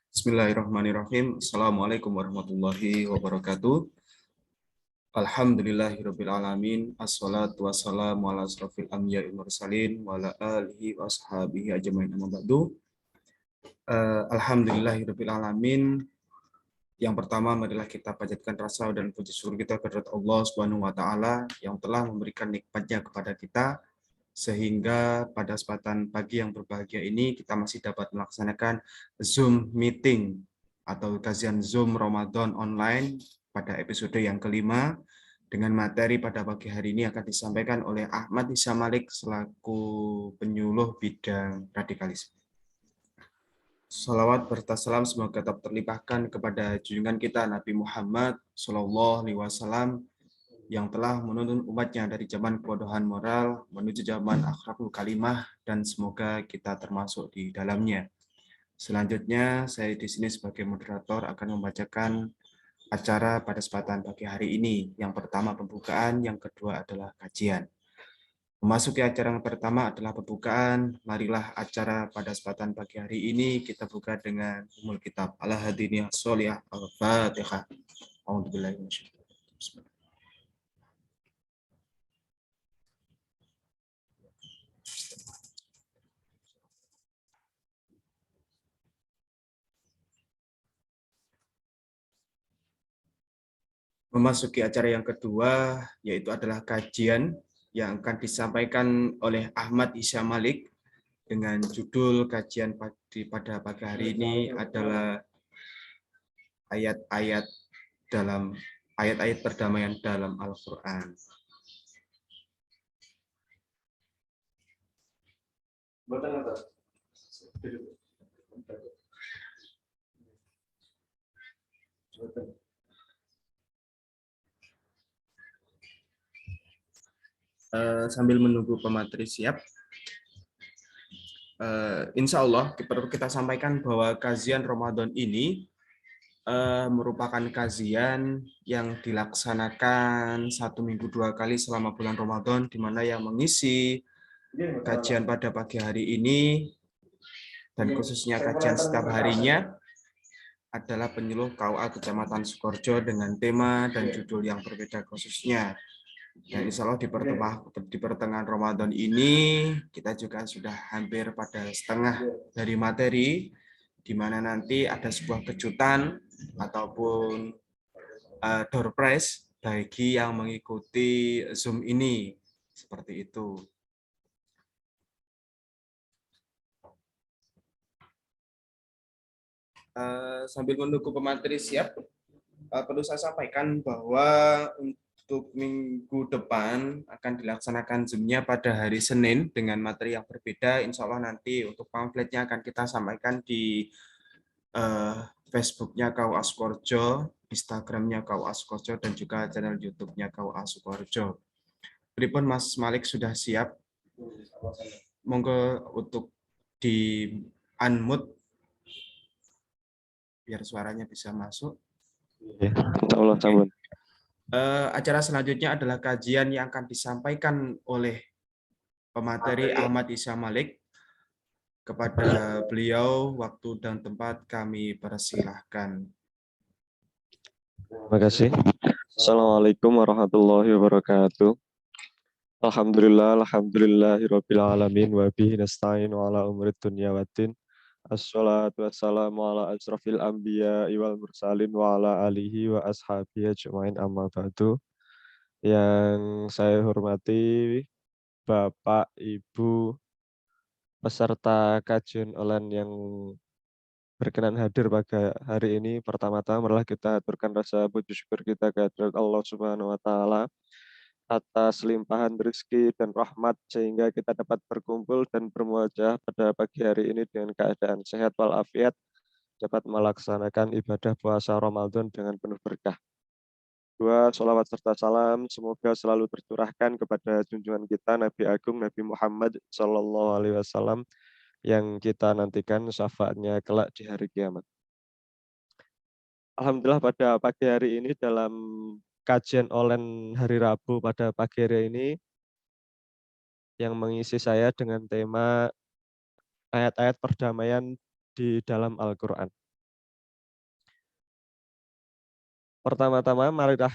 Bismillahirrahmanirrahim. Assalamualaikum warahmatullahi wabarakatuh. Alhamdulillahirabbil alamin. Assalatu wassalamu ala asrofil anbiya'i wal mursalin wa ala alihi wa ashabihi ajmain amma ba'du. Alhamdulillahirabbil alamin. Yang pertama, marilah kita panjatkan rasa dan puji syukur kita kepada Allah Subhanahu wa taala yang telah memberikan nikmatnya kepada kita sehingga pada kesempatan pagi yang berbahagia ini kita masih dapat melaksanakan Zoom meeting atau kajian Zoom Ramadan online pada episode yang kelima dengan materi pada pagi hari ini akan disampaikan oleh Ahmad Hisham Malik selaku penyuluh bidang radikalisme. Salawat bertas salam semoga tetap terlimpahkan kepada junjungan kita Nabi Muhammad SAW yang telah menuntun umatnya dari zaman kebodohan moral menuju zaman akhlakul kalimah dan semoga kita termasuk di dalamnya. Selanjutnya, saya di sini sebagai moderator akan membacakan acara pada kesempatan pagi hari ini. Yang pertama pembukaan, yang kedua adalah kajian. Memasuki acara yang pertama adalah pembukaan. Marilah acara pada kesempatan pagi hari ini kita buka dengan umul kitab Al-Hadiniyah Sholihah Al-Fatihah. A'udzubillahi minasyaitonir rajim. Memasuki acara yang kedua, yaitu adalah kajian yang akan disampaikan oleh Ahmad Hisham Malik dengan judul kajian pada pagi hari ini adalah ayat-ayat perdamaian dalam Al-Quran. Sambil menunggu pemateri siap, insya Allah perlu kita sampaikan bahwa kajian Ramadan ini merupakan kajian yang dilaksanakan 1 minggu 2 kali selama bulan Ramadan, di mana yang mengisi kajian pada pagi hari ini dan khususnya kajian setiap harinya adalah penyuluh KUA Kecamatan Sukoharjo dengan tema dan judul yang berbeda khususnya. Dan insya Allah di pertengahan Ramadan ini kita juga sudah hampir pada setengah dari materi, di mana nanti ada sebuah kejutan ataupun door prize bagi yang mengikuti Zoom ini. Seperti itu. Sambil menunggu pemateri siap, perlu saya sampaikan bahwa untuk minggu depan akan dilaksanakan Zoom-nya pada hari Senin dengan materi yang berbeda. Insya Allah nanti untuk pamfletnya akan kita sampaikan di Facebook-nya KUA Sukoharjo, Instagram-nya KUA Sukoharjo, dan juga channel YouTube-nya KUA Sukoharjo. Pripun Mas Malik sudah siap? Monggo untuk di unmute biar suaranya bisa masuk. Ya, insya Allah, sabun. Acara selanjutnya adalah kajian yang akan disampaikan oleh pemateri Ahmad Hisham Malik. Kepada beliau, waktu dan tempat kami persilahkan. Terima kasih. Assalamualaikum warahmatullahi wabarakatuh. Alhamdulillahirabbil alamin wa bihi nasta'in wa ala umuri dunya waddin. Assalatu wassalamu ala asrafil anbiya'i wal mursalin wa ala alihi wa ashabihi ajmain amma ba'du. Yang saya hormati Bapak, Ibu, peserta kajian online yang berkenan hadir pada hari ini. Pertama-tama marilah kita aturkan rasa puji syukur kita kehadirat Allah Subhanahu wa taala atas limpahan rezeki dan rahmat sehingga kita dapat berkumpul dan bermuajah pada pagi hari ini dengan keadaan sehat walafiat, dapat melaksanakan ibadah puasa Ramadan dengan penuh berkah. Dua sholawat serta salam semoga selalu tercurahkan kepada junjungan kita Nabi Agung Nabi Muhammad SAW yang kita nantikan syafaatnya kelak di hari kiamat. Alhamdulillah pada pagi hari ini dalam kajian online hari Rabu pada pagi hari ini yang mengisi saya dengan tema ayat-ayat perdamaian di dalam Al-Quran. Pertama-tama marilah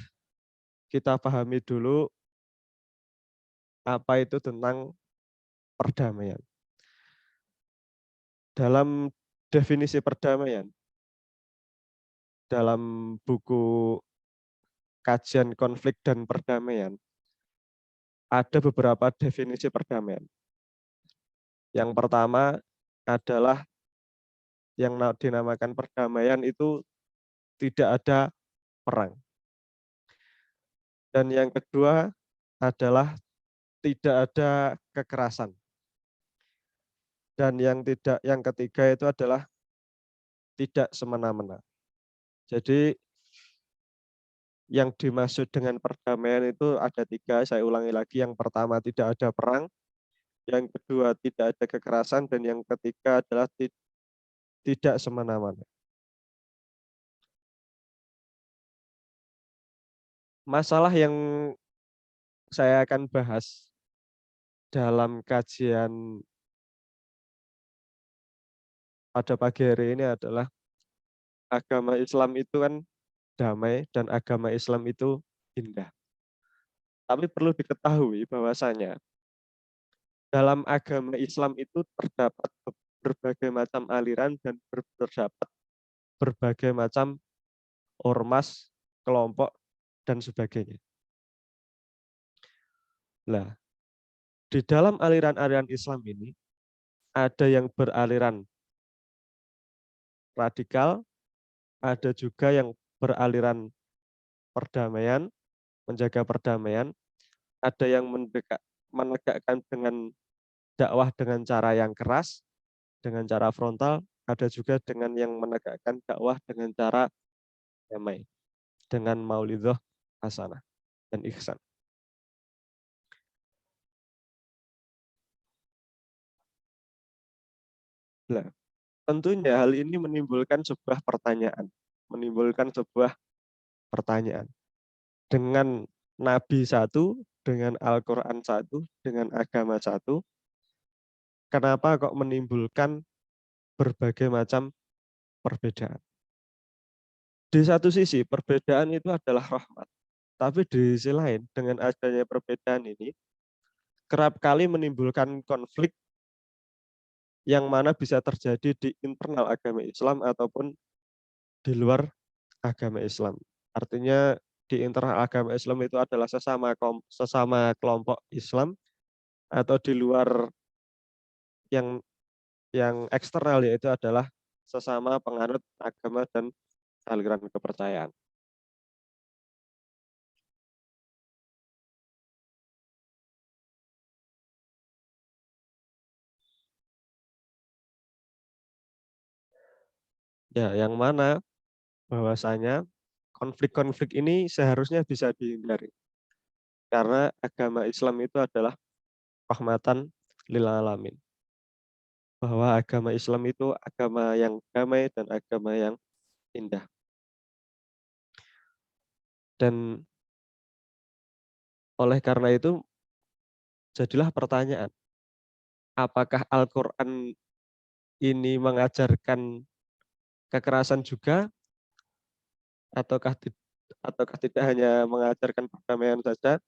kita pahami dulu apa itu tentang perdamaian. Dalam definisi perdamaian, dalam buku kajian konflik dan perdamaian, ada beberapa definisi perdamaian. Yang pertama adalah yang dinamakan perdamaian itu tidak ada perang. Dan yang kedua adalah tidak ada kekerasan. Dan yang ketiga itu adalah tidak semena-mena. Jadi yang dimaksud dengan perdamaian itu ada tiga, saya ulangi lagi. Yang pertama tidak ada perang, yang kedua tidak ada kekerasan, dan yang ketiga adalah tidak semena-mena. Masalah yang saya akan bahas dalam kajian pada pagi hari ini adalah agama Islam itu kan damai dan agama Islam itu indah. Tapi perlu diketahui bahwasanya dalam agama Islam itu terdapat berbagai macam aliran dan terdapat berbagai macam ormas, kelompok, dan sebagainya. Nah, di dalam aliran-aliran Islam ini ada yang beraliran radikal, ada juga yang beraliran perdamaian, menjaga perdamaian, ada yang menegakkan dengan dakwah dengan cara yang keras, dengan cara frontal, ada juga dengan yang menegakkan dakwah dengan cara damai, dengan maulidhah hasanah dan ihsan. Nah, tentunya hal ini menimbulkan sebuah pertanyaan, dengan Nabi satu, dengan Al-Quran satu, dengan agama satu, kenapa kok menimbulkan berbagai macam perbedaan? Di satu sisi, perbedaan itu adalah rahmat. Tapi di sisi lain, dengan adanya perbedaan ini, kerap kali menimbulkan konflik yang mana bisa terjadi di internal agama Islam ataupun di luar agama Islam. Artinya di internal agama Islam itu adalah sesama kelompok Islam, atau di luar yang eksternal yaitu adalah sesama penganut agama dan aliran kepercayaan. Ya, yang mana bahwasanya konflik-konflik ini seharusnya bisa dihindari. Karena agama Islam itu adalah rahmatan lil alamin. Bahwa agama Islam itu agama yang damai dan agama yang indah. Dan oleh karena itu jadilah pertanyaan, apakah Al-Quran ini mengajarkan kekerasan juga ataukah tidak hanya mengajarkan perdamaian saja?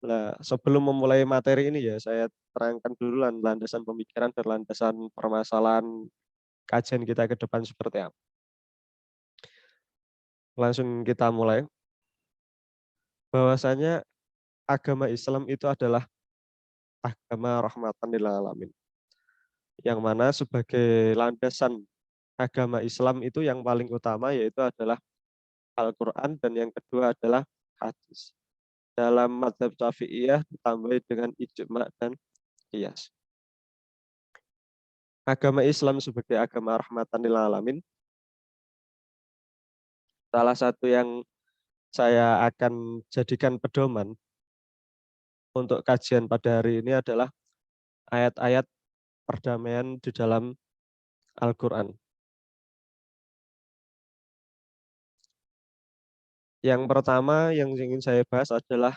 Nah, sebelum memulai materi ini ya, saya terangkan dulu landasan pemikiran dan landasan permasalahan kajian kita ke depan seperti apa. Langsung kita mulai. Bahwasanya agama Islam itu adalah agama rahmatan lil alamin. Yang mana sebagai landasan agama Islam itu yang paling utama yaitu adalah Al-Quran, dan yang kedua adalah hadis. Dalam mazhab Syafi'iyah ditambah dengan ijma' dan qiyas. Agama Islam sebagai agama rahmatan lil alamin, salah satu yang saya akan jadikan pedoman untuk kajian pada hari ini adalah ayat-ayat perdamaian di dalam Al-Quran. Yang pertama yang ingin saya bahas adalah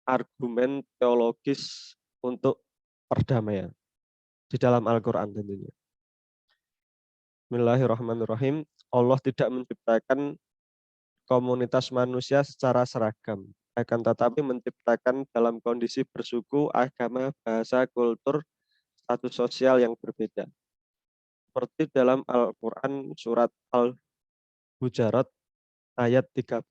argumen teologis untuk perdamaian di dalam Al-Quran tentunya. Bismillahirrahmanirrahim. Allah tidak menciptakan komunitas manusia secara seragam, akan tetapi menciptakan dalam kondisi bersuku, agama, bahasa, kultur, status sosial yang berbeda. Seperti dalam Al-Quran surat Al-Hujarat ayat 13.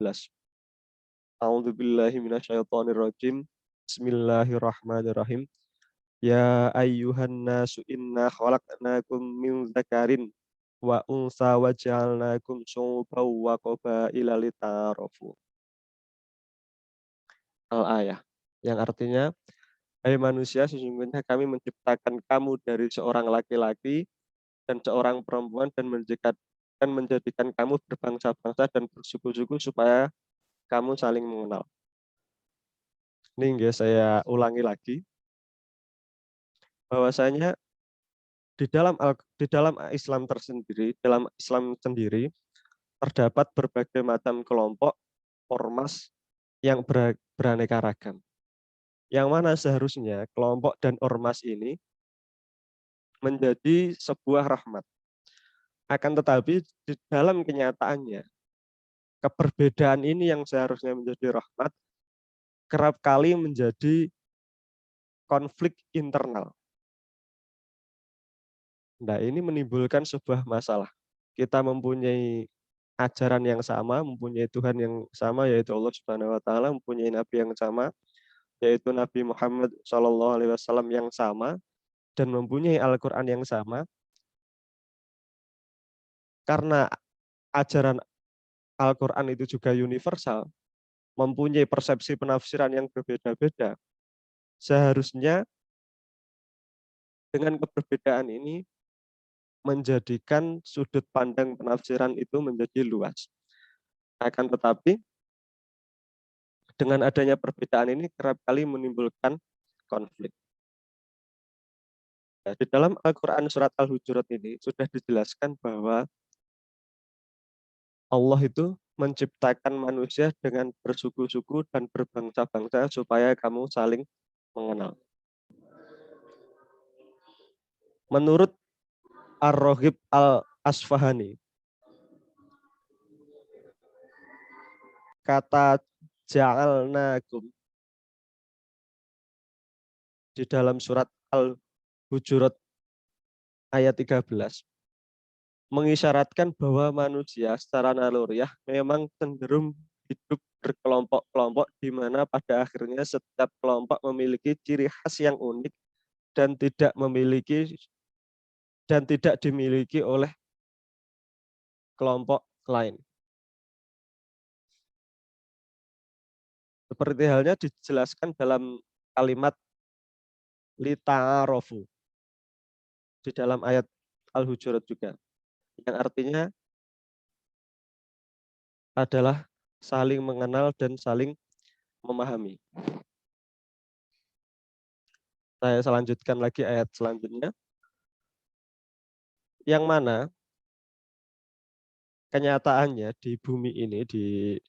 A'udzubillahi minasyaitonirrajim. Bismillahirrahmanirrahim. Ya ayyuhan nasu inna khalaqnakum min dzakarin wa unsa wa ja'alnakum syu'uban wa qabaila lita'arafu. Al-ayah. Yang artinya, hai manusia, sesungguhnya kami menciptakan kamu dari seorang laki-laki dan seorang perempuan dan menjadikan kamu berbangsa-bangsa dan bersuku-suku supaya kamu saling mengenal. Ini guys, saya ulangi lagi bahwasanya di dalam Islam tersendiri, dalam Islam sendiri terdapat berbagai macam kelompok ormas yang beraneka ragam. Yang mana seharusnya kelompok dan ormas ini menjadi sebuah rahmat. Akan tetapi di dalam kenyataannya keberbedaan ini yang seharusnya menjadi rahmat kerap kali menjadi konflik internal. Nah, ini menimbulkan sebuah masalah. Kita mempunyai ajaran yang sama, mempunyai Tuhan yang sama, yaitu Allah Subhanahu wa Ta'ala, mempunyai Nabi yang sama, yaitu Nabi Muhammad SAW yang sama, dan mempunyai Al-Quran yang sama. Karena ajaran Al-Quran itu juga universal, mempunyai persepsi penafsiran yang berbeda-beda. Seharusnya dengan keberbedaan ini menjadikan sudut pandang penafsiran itu menjadi luas. Akan tetapi, dengan adanya perbedaan ini kerap kali menimbulkan konflik. Nah, di dalam Al-Quran surat Al-Hujurat ini sudah dijelaskan bahwa Allah itu menciptakan manusia dengan bersuku-suku dan berbangsa-bangsa supaya kamu saling mengenal. Menurut Ar-Raghib Al-Asfahani, kata ja'alnakum di dalam surat Al-Hujurat ayat 13 mengisyaratkan bahwa manusia secara naluriah memang cenderung hidup berkelompok-kelompok di mana pada akhirnya setiap kelompok memiliki ciri khas yang unik dan tidak dimiliki oleh kelompok lain. Seperti halnya dijelaskan dalam kalimat lita'arofu di dalam ayat Al-Hujurat juga, yang artinya adalah saling mengenal dan saling memahami. Saya selanjutkan lagi ayat selanjutnya, yang mana kenyataannya di bumi ini, di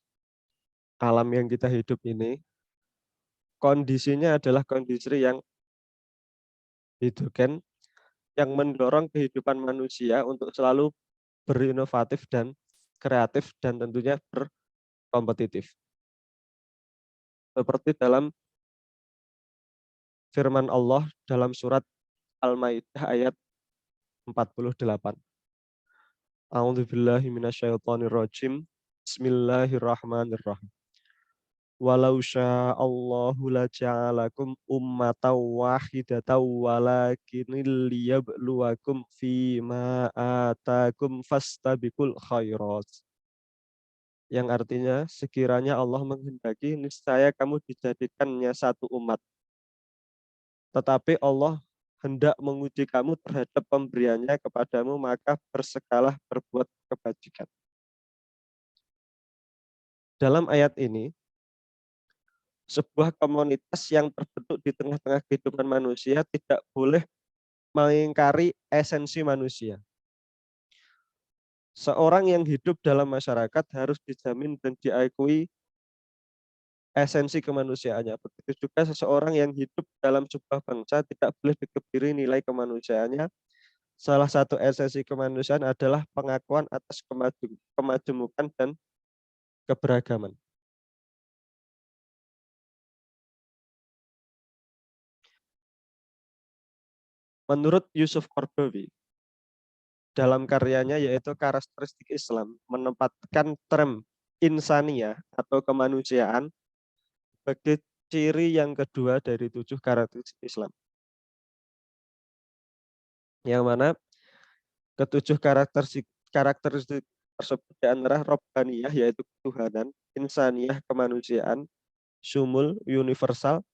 alam yang kita hidup ini, kondisinya adalah kondisi yang hidrogen, yang mendorong kehidupan manusia untuk selalu berinovatif dan kreatif dan tentunya berkompetitif. Seperti dalam firman Allah dalam surat Al-Maidah ayat 48. A'udzubillahi minasyaitonirrajim. Bismillahirrahmanirrahim. Walau sya'allahu laja'alakum ummatan wahidatan walakinil liyabluwakum fima atakum fastabiqul khairat. Yang artinya, sekiranya Allah menghendaki, niscaya kamu dijadikannya satu umat. Tetapi Allah hendak menguji kamu terhadap pemberiannya kepadamu, maka bersekalah berbuat kebajikan. Dalam ayat ini, sebuah komunitas yang terbentuk di tengah-tengah kehidupan manusia tidak boleh mengingkari esensi manusia. Seorang yang hidup dalam masyarakat harus dijamin dan diakui esensi kemanusiaannya. Begitu juga seseorang yang hidup dalam sebuah bangsa tidak boleh dikebiri nilai kemanusiaannya salah satu esensi kemanusiaan adalah pengakuan atas kemajemukan dan keberagaman. Menurut Yusuf Qaradawi, dalam karyanya yaitu Karakteristik Islam, menempatkan term insania atau kemanusiaan sebagai ciri yang kedua dari 7 karakteristik Islam. Yang mana ketujuh karakteristik tersebut di antara Robbaniyah yaitu ketuhanan, insaniyah kemanusiaan, syumul universal,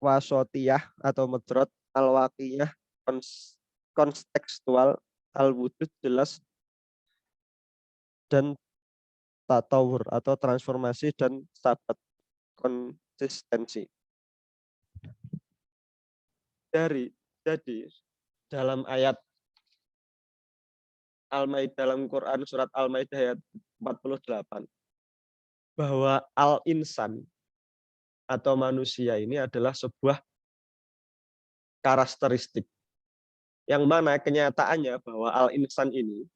wasotiyah atau medrot, al-waqiyah kontekstual, al-wujud jelas, dan tatawur atau transformasi dan sabat konsistensi. Jadi dalam ayat Al-Maidah dalam Quran surat Al-Maidah ayat 48 bahwa al-insan atau manusia ini adalah sebuah karakteristik yang mana kenyataannya bahwa al-insan ini,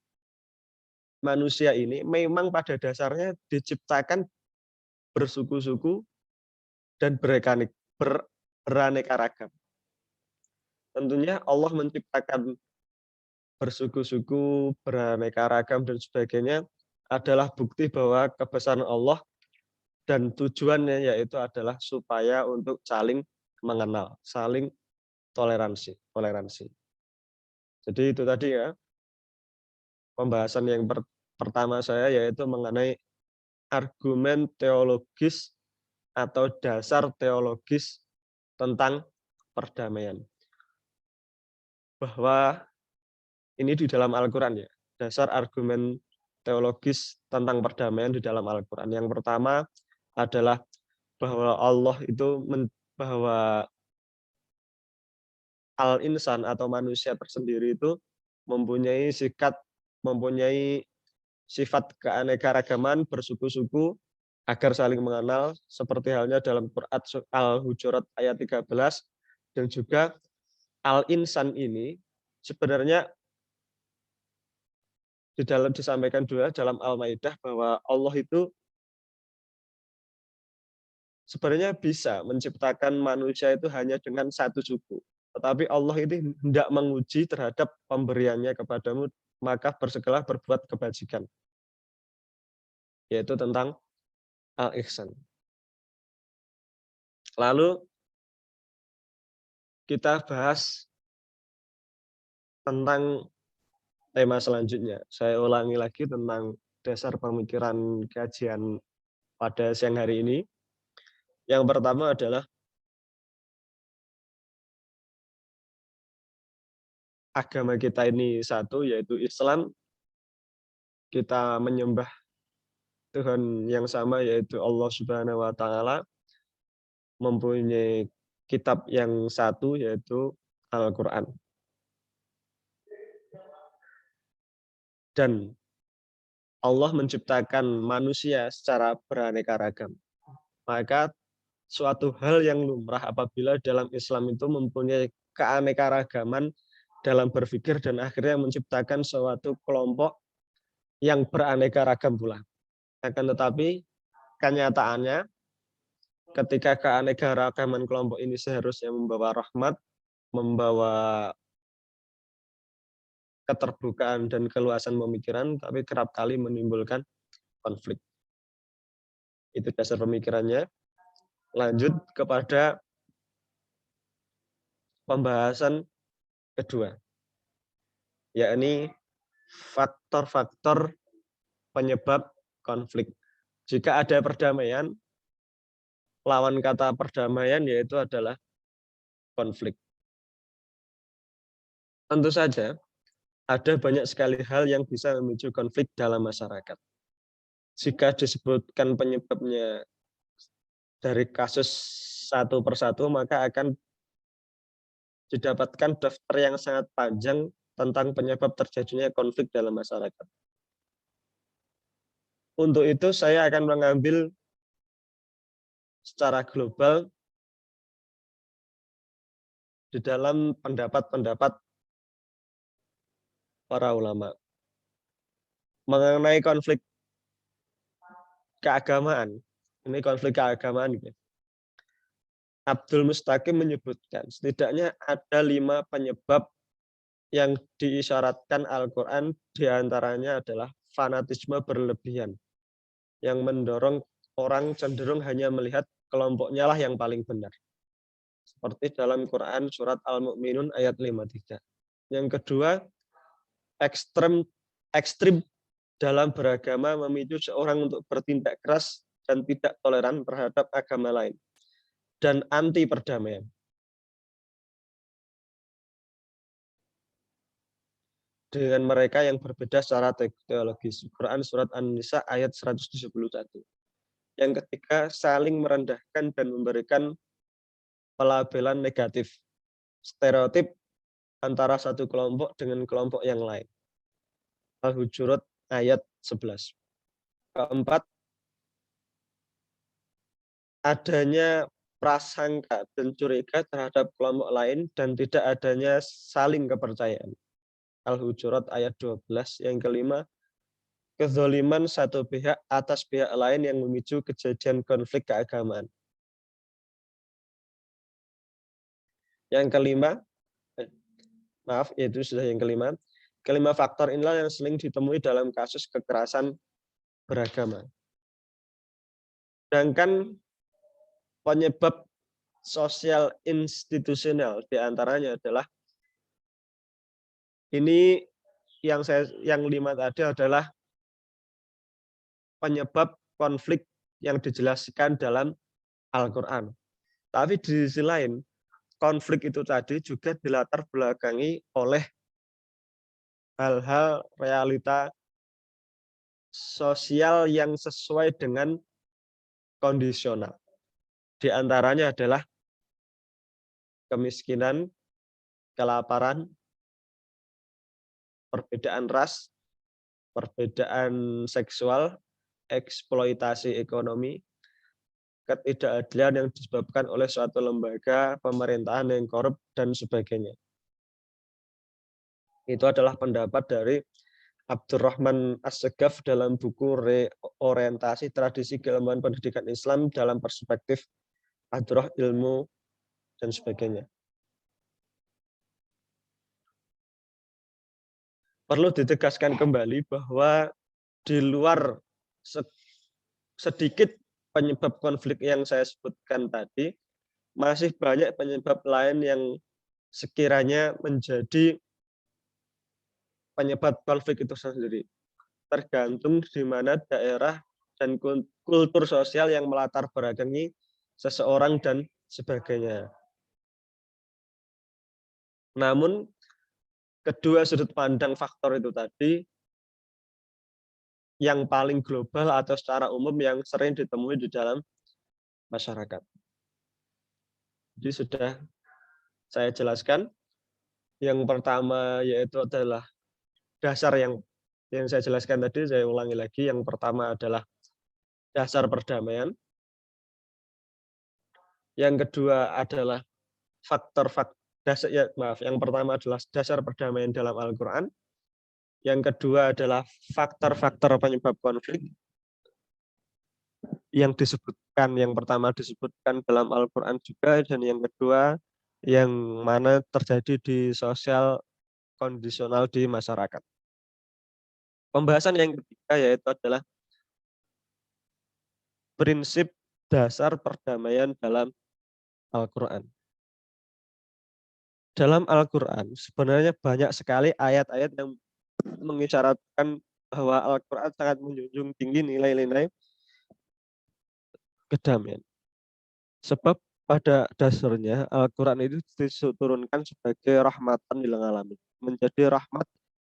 manusia ini memang pada dasarnya diciptakan bersuku-suku dan beraneka ragam. Tentunya Allah menciptakan bersuku-suku, beraneka ragam dan sebagainya adalah bukti bahwa kebesaran Allah dan tujuannya yaitu adalah supaya untuk saling mengenal, saling toleransi. Jadi itu tadi ya pembahasan yang pertama saya yaitu mengenai argumen teologis atau dasar teologis tentang perdamaian. Bahwa ini di dalam Al-Quran ya, dasar argumen teologis tentang perdamaian di dalam Al-Quran. Yang pertama adalah bahwa Allah itu bahwa al-insan atau manusia tersendiri itu mempunyai sifat keanekaragaman bersuku-suku agar saling mengenal seperti halnya dalam Quran Al-Hujurat ayat 13 dan juga al-insan ini sebenarnya disampaikan juga dalam Al-Maidah bahwa Allah itu sebenarnya bisa menciptakan manusia itu hanya dengan satu suku. Tetapi Allah ini hendak menguji terhadap pemberiannya kepadamu, maka bersegeralah berbuat kebajikan. Yaitu tentang al-ihsan. Lalu kita bahas tentang tema selanjutnya. Saya ulangi lagi tentang dasar pemikiran kajian pada siang hari ini. Yang pertama adalah agama kita ini satu, yaitu Islam. Kita menyembah Tuhan yang sama, yaitu Allah Subhanahu wa Ta'ala, mempunyai kitab yang satu, yaitu Al-Quran. Dan Allah menciptakan manusia secara beraneka ragam. Maka suatu hal yang lumrah apabila dalam Islam itu mempunyai keanekaragaman dalam berpikir dan akhirnya menciptakan suatu kelompok yang beraneka ragam pula. Akan tetapi kenyataannya ketika keanekaragaman kelompok ini seharusnya membawa rahmat, membawa keterbukaan dan keluasan pemikiran, tapi kerap kali menimbulkan konflik. Itu dasar pemikirannya. Lanjut kepada pembahasan kedua, yakni faktor-faktor penyebab konflik. Jika ada perdamaian, lawan kata perdamaian yaitu adalah konflik. Tentu saja ada banyak sekali hal yang bisa memicu konflik dalam masyarakat. Jika disebutkan penyebabnya dari kasus satu persatu, maka akan didapatkan daftar yang sangat panjang tentang penyebab terjadinya konflik dalam masyarakat. Untuk itu saya akan mengambil secara global di dalam pendapat-pendapat para ulama mengenai konflik keagamaan. Ini konflik keagamaan gitu. Abdul Mustaqim menyebutkan setidaknya ada 5 penyebab yang diisyaratkan Al-Quran, diantaranya adalah fanatisme berlebihan yang mendorong orang cenderung hanya melihat kelompoknya lah yang paling benar. Seperti dalam Quran surat Al-Mu'minun ayat 53. Yang kedua, ekstrim dalam beragama memicu seorang untuk bertindak keras dan tidak toleran terhadap agama lain dan anti perdamaian. Dengan mereka yang berbeda secara teologis. Quran surat An-Nisa ayat 171. Yang ketiga, saling merendahkan dan memberikan pelabelan negatif, stereotip antara satu kelompok dengan kelompok yang lain. Al-Hujurat ayat 11. Keempat, adanya prasangka dan curiga terhadap kelompok lain dan tidak adanya saling kepercayaan. Al-Hujurat ayat 12. Yang kelima, kezaliman satu pihak atas pihak lain yang memicu kejadian konflik keagamaan. Yang kelima, itu sudah yang kelima. Kelima faktor inilah yang sering ditemui dalam kasus kekerasan beragama. Sedangkan penyebab sosial institusional diantaranya adalah ini yang 5 tadi adalah penyebab konflik yang dijelaskan dalam Al-Quran. Tapi di sisi lain, konflik itu tadi juga dilatar belakangi oleh hal-hal realita sosial yang sesuai dengan kondisional. Di antaranya adalah kemiskinan, kelaparan, perbedaan ras, perbedaan seksual, eksploitasi ekonomi, ketidakadilan yang disebabkan oleh suatu lembaga pemerintahan yang korup, dan sebagainya. Itu adalah pendapat dari Abdurrahman As-Segaf dalam buku Reorientasi Tradisi Keilmuan Pendidikan Islam dalam Perspektif Hadroh Ilmu, dan sebagainya. Perlu ditegaskan kembali bahwa di luar sedikit penyebab konflik yang saya sebutkan tadi, masih banyak penyebab lain yang sekiranya menjadi penyebab konflik itu sendiri. Tergantung di mana daerah dan kultur sosial yang melatar belakangi seseorang dan sebagainya. Namun, kedua sudut pandang faktor itu tadi yang paling global atau secara umum yang sering ditemui di dalam masyarakat. Jadi sudah saya jelaskan. Yang pertama yaitu adalah dasar yang saya jelaskan tadi, saya ulangi lagi. Yang pertama adalah dasar perdamaian. Yang kedua adalah yang pertama adalah dasar perdamaian dalam Al-Quran. Yang kedua adalah faktor-faktor penyebab konflik. Yang pertama disebutkan dalam Al-Quran juga, dan yang kedua yang mana terjadi di sosial kondisional di masyarakat. Pembahasan yang ketiga yaitu adalah prinsip dasar perdamaian dalam Al-Quran. Dalam Al-Quran sebenarnya banyak sekali ayat-ayat yang mengisyaratkan bahwa Al-Quran sangat menjunjung tinggi nilai-nilai kedamaian. Sebab pada dasarnya Al-Quran itu diturunkan sebagai rahmatan lil alamin, menjadi rahmat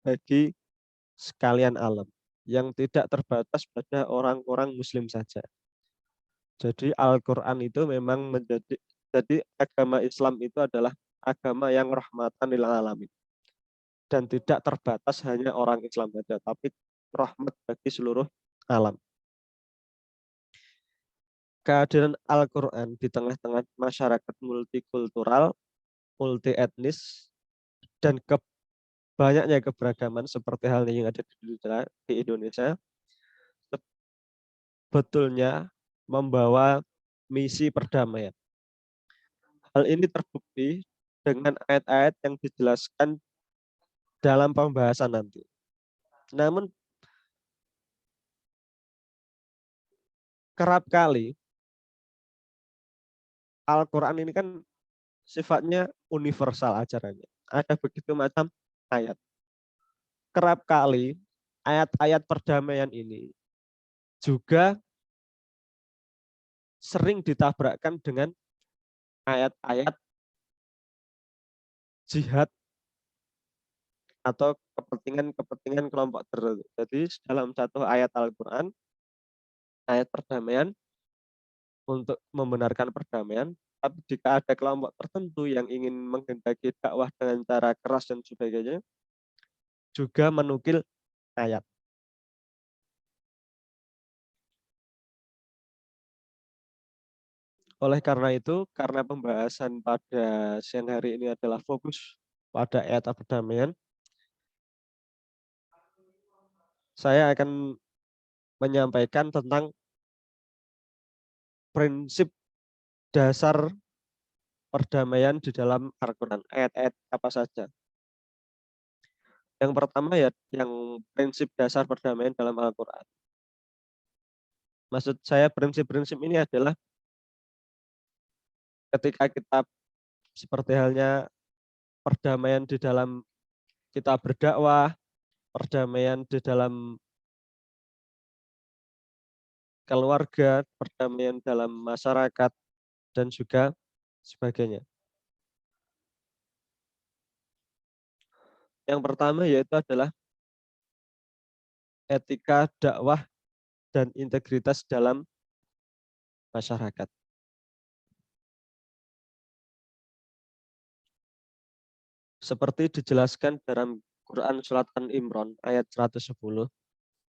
bagi sekalian alam yang tidak terbatas pada orang-orang muslim saja. Jadi Al-Quran itu memang jadi agama Islam itu adalah agama yang rahmatan lil alamin dan tidak terbatas hanya orang Islam saja, tapi rahmat bagi seluruh alam. Kehadiran Al-Quran di tengah-tengah masyarakat multikultural multi etnis dan banyaknya keberagaman seperti halnya yang ada di Indonesia sebetulnya membawa misi perdamaian. Hal ini terbukti dengan ayat-ayat yang dijelaskan dalam pembahasan nanti. Namun kerap kali Al-Quran ini kan sifatnya universal ajarannya. Ada begitu macam ayat. Kerap kali ayat-ayat perdamaian ini juga sering ditabrakkan dengan ayat-ayat jihad atau kepentingan kelompok tertentu. Jadi dalam satu ayat Al-Quran, ayat perdamaian untuk membenarkan perdamaian, tapi jika ada kelompok tertentu yang ingin menghendaki dakwah dengan cara keras dan sebagainya, juga menukil ayat. Oleh karena itu, karena pembahasan pada siang hari ini adalah fokus pada ayat perdamaian, saya akan menyampaikan tentang prinsip dasar perdamaian di dalam Al-Quran. Ayat-ayat apa saja. Yang pertama ya, yang prinsip dasar perdamaian dalam Al-Quran. Maksud saya prinsip-prinsip ini adalah ketika kita seperti halnya perdamaian di dalam kita berdakwah, perdamaian di dalam keluarga, perdamaian dalam masyarakat, dan juga sebagainya. Yang pertama yaitu adalah etika dakwah dan integritas dalam masyarakat. Seperti dijelaskan dalam Quran Surat An-Imran ayat 110,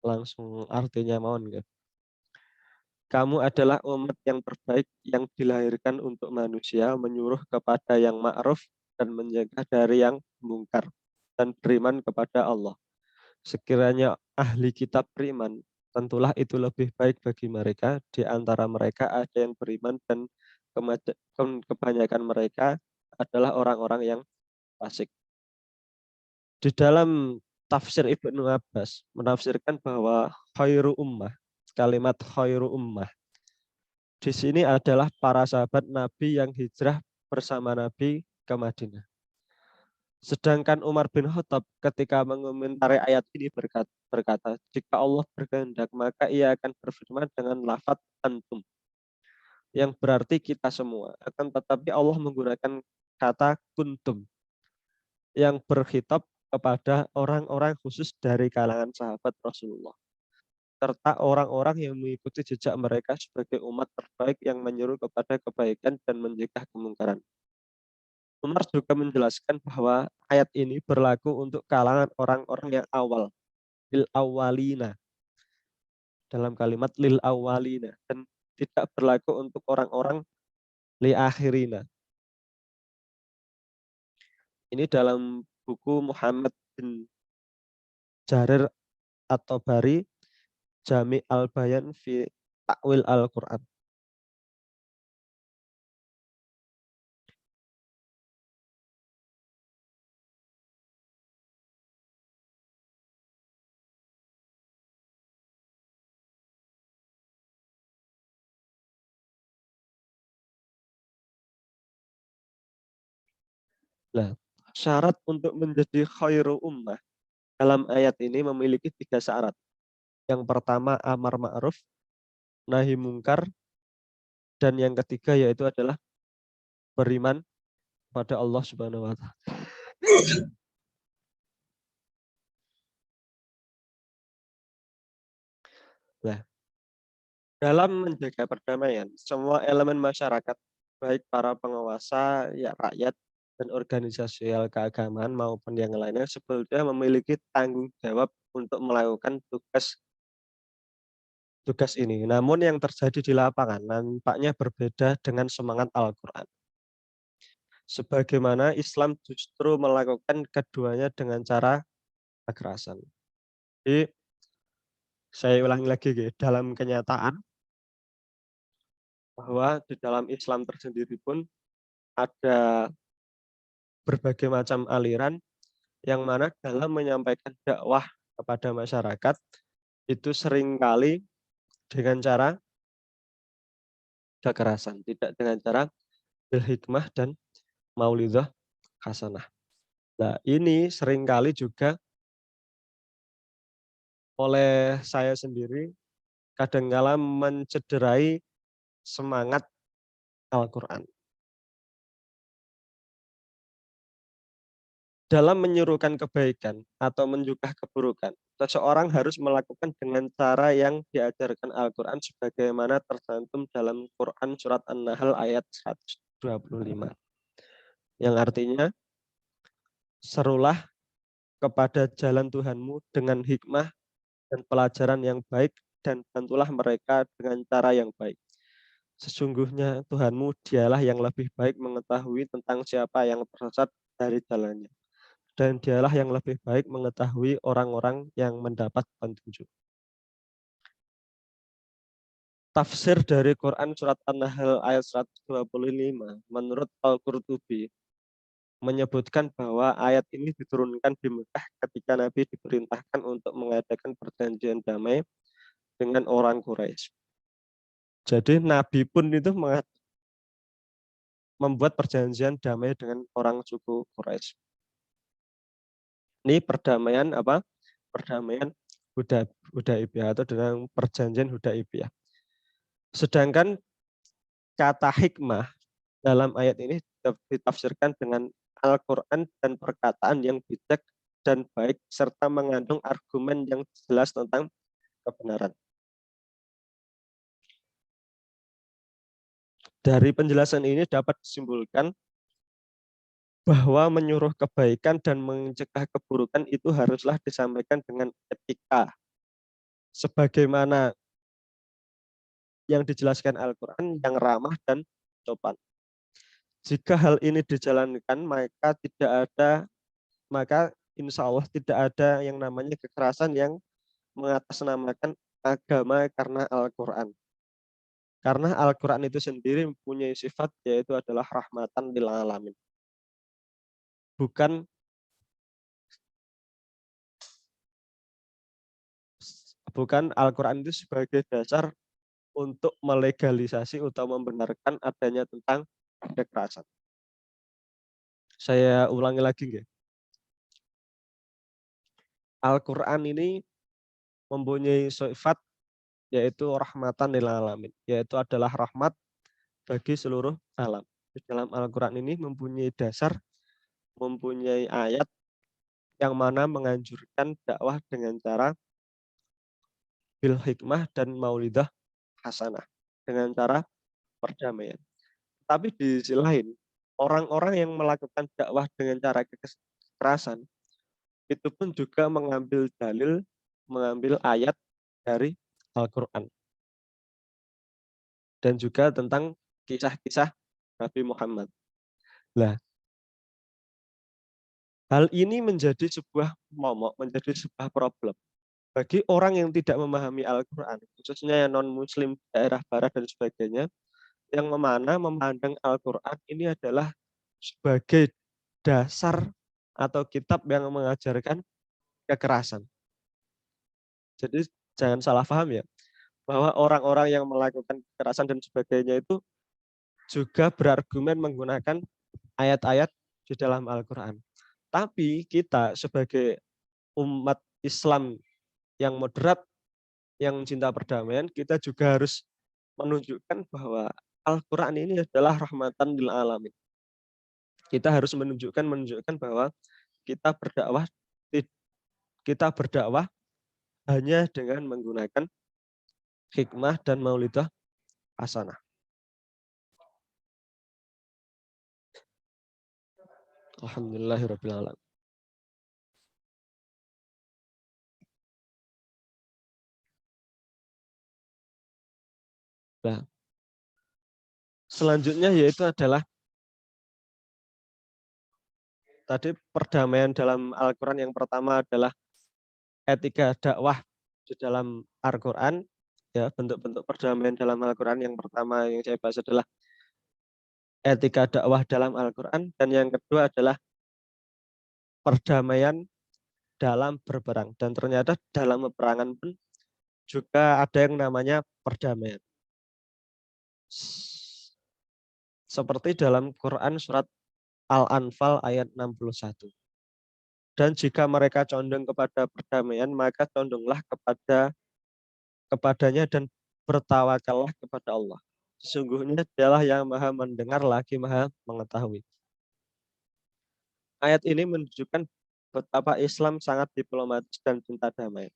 langsung artinya mohon ya. Kamu adalah umat yang terbaik yang dilahirkan untuk manusia, menyuruh kepada yang ma'ruf dan mencegah dari yang mungkar, dan beriman kepada Allah. Sekiranya ahli kitab beriman, tentulah itu lebih baik bagi mereka. Di antara mereka ada yang beriman dan kebanyakan mereka adalah orang-orang yang fasik. Di dalam tafsir Ibnu Abbas menafsirkan bahwa khairu ummah, kalimat khairu ummah di sini adalah para sahabat Nabi yang hijrah bersama Nabi ke Madinah. Sedangkan Umar bin Khattab ketika mengomentari ayat ini berkata, jika Allah berkehendak maka ia akan berfirman dengan lafaz antum, yang berarti kita semua. Akan tetapi Allah menggunakan kata kuntum, yang berkhitab kepada orang-orang khusus dari kalangan sahabat Rasulullah, serta orang-orang yang mengikuti jejak mereka sebagai umat terbaik yang menyeru kepada kebaikan dan mencegah kemungkaran. Umar juga menjelaskan bahwa ayat ini berlaku untuk kalangan orang-orang yang awal, lil awalina, dalam kalimat lil awalina, dan tidak berlaku untuk orang-orang li akhirina. Ini dalam buku Muhammad bin Jarir at-Tabari, Jami al-Bayan fi Ta'wil al-Quran. Nah, syarat untuk menjadi khairu ummah dalam ayat ini memiliki 3 syarat. Yang pertama amar ma'ruf, nahi mungkar, dan yang ketiga yaitu adalah beriman pada Allah Subhanahu wa taala. Nah, dalam menjaga perdamaian, semua elemen masyarakat, baik para penguasa, ya rakyat, dan organisasi keagamaan maupun yang lainnya sebetulnya memiliki tanggung jawab untuk melakukan tugas ini. Namun yang terjadi di lapangan nampaknya berbeda dengan semangat Al-Quran. sebagaimana Islam justru melakukan keduanya dengan cara kekerasan. Jadi saya ulangi lagi, dalam kenyataan bahwa di dalam Islam tersendiri pun ada berbagai macam aliran yang mana dalam menyampaikan dakwah kepada masyarakat itu seringkali dengan cara kekerasan, tidak dengan cara bil hikmah dan maulidhah hasanah. Nah, ini seringkali juga oleh saya sendiri kadangkala mencederai semangat Al-Quran. Dalam menyuruhkan kebaikan atau mencegah keburukan, seseorang harus melakukan dengan cara yang diajarkan Al-Quran sebagaimana tercantum dalam Quran Surat An-Nahl ayat 125. Yang artinya, serulah kepada jalan Tuhanmu dengan hikmah dan pelajaran yang baik dan bantulah mereka dengan cara yang baik. Sesungguhnya Tuhanmu dialah yang lebih baik mengetahui tentang siapa yang tersesat dari jalannya. Dan dialah yang lebih baik mengetahui orang-orang yang mendapat petunjuk. Tafsir dari Quran Surat An-Nahl ayat 125 menurut Al-Qurtubi menyebutkan bahwa ayat ini diturunkan di Mekah ketika Nabi diperintahkan untuk mengadakan perjanjian damai dengan orang Quraisy. Jadi Nabi pun itu membuat perjanjian damai dengan orang suku Quraisy. Ini perdamaian apa? Perdamaian Hudaibiyah atau dengan perjanjian Hudaibiyah. Sedangkan kata hikmah dalam ayat ini ditafsirkan dengan Al-Quran dan perkataan yang bijak dan baik serta mengandung argumen yang jelas tentang kebenaran. Dari penjelasan ini dapat disimpulkan bahwa menyuruh kebaikan dan mencegah keburukan itu haruslah disampaikan dengan etika. Sebagaimana yang dijelaskan Al-Quran yang ramah dan sopan. Jika hal ini dijalankan, maka insya Allah tidak ada yang namanya kekerasan yang mengatasnamakan agama karena Al-Quran. Karena Al-Quran itu sendiri mempunyai sifat yaitu adalah rahmatan lil alamin. Bukan Al-Quran itu sebagai dasar untuk melegalisasi atau membenarkan adanya tentang kekerasan. Saya ulangi lagi, nggih. Al-Quran ini mempunyai sifat yaitu rahmatan lil alamin, yaitu adalah rahmat bagi seluruh alam. Di dalam Al-Quran ini mempunyai dasar, mempunyai ayat yang mana menganjurkan dakwah dengan cara bil hikmah dan maulidhah hasanah, dengan cara perdamaian. Tapi di sisi lain, orang-orang yang melakukan dakwah dengan cara kekerasan itu pun juga mengambil dalil, mengambil ayat dari Al-Quran. Dan juga tentang kisah-kisah Nabi Muhammad. Nah, hal ini menjadi sebuah momok, menjadi sebuah problem. Bagi orang yang tidak memahami Al-Quran, khususnya yang non-muslim daerah barat dan sebagainya, yang mana memandang Al-Quran ini adalah sebagai dasar atau kitab yang mengajarkan kekerasan. Jadi jangan salah paham ya, bahwa orang-orang yang melakukan kekerasan dan sebagainya itu juga berargumen menggunakan ayat-ayat di dalam Al-Quran. Tapi kita sebagai umat Islam yang moderat, yang cinta perdamaian, kita juga harus menunjukkan bahwa Al-Quran ini adalah rahmatan lil alamin. Kita harus menunjukkan bahwa kita berdakwah hanya dengan menggunakan hikmah dan maulidhah hasanah. Alhamdulillahirabbil alamin. Nah, selanjutnya yaitu adalah tadi perdamaian dalam Al-Quran yang pertama adalah etika dakwah di dalam Al-Quran. Ya, bentuk-bentuk perdamaian dalam Al-Quran yang pertama yang saya bahas adalah etika dakwah dalam Al-Quran, dan yang kedua adalah perdamaian dalam berperang. Dan ternyata dalam peperangan pun juga ada yang namanya perdamaian. Seperti dalam Quran surat Al-Anfal ayat 61. Dan jika mereka condong kepada perdamaian, maka condonglah kepadanya dan bertawakallah kepada Allah. Sesungguhnya dialah yang maha mendengar lagi maha mengetahui. Ayat ini menunjukkan betapa Islam sangat diplomatis dan cinta damai.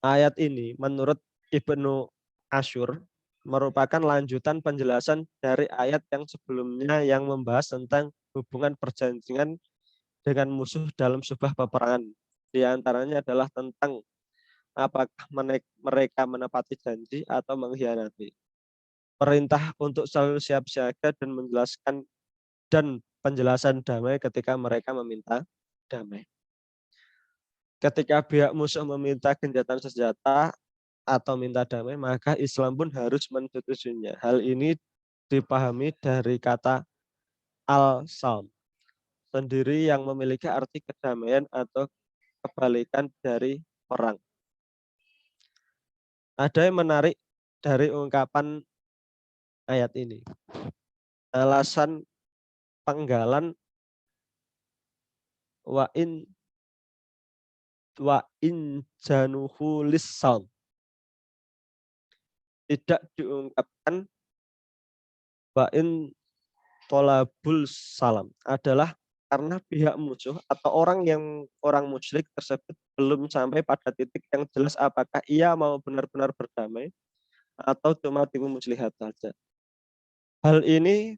Ayat ini menurut Ibnu Asyur merupakan lanjutan penjelasan dari ayat yang sebelumnya yang membahas tentang hubungan perjanjian dengan musuh dalam sebuah peperangan. Di antaranya adalah tentang apakah mereka menepati janji atau mengkhianati. Perintah untuk selalu siap siaga dan menjelaskan dan penjelasan damai ketika mereka meminta damai. Ketika pihak musuh meminta gencatan senjata atau minta damai, maka Islam pun harus menyetujuinya. Hal ini dipahami dari kata al-salm sendiri yang memiliki arti kedamaian atau kebalikan dari perang. Ada yang menarik dari ungkapan ayat ini. Alasan penggalan wa in januhu lis-salm tidak diungkapkan wa in tolabul salam adalah karena pihak musuh atau orang musyrik tersebut belum sampai pada titik yang jelas apakah ia mau benar-benar berdamai atau cuma tipu muslihat saja. Hal ini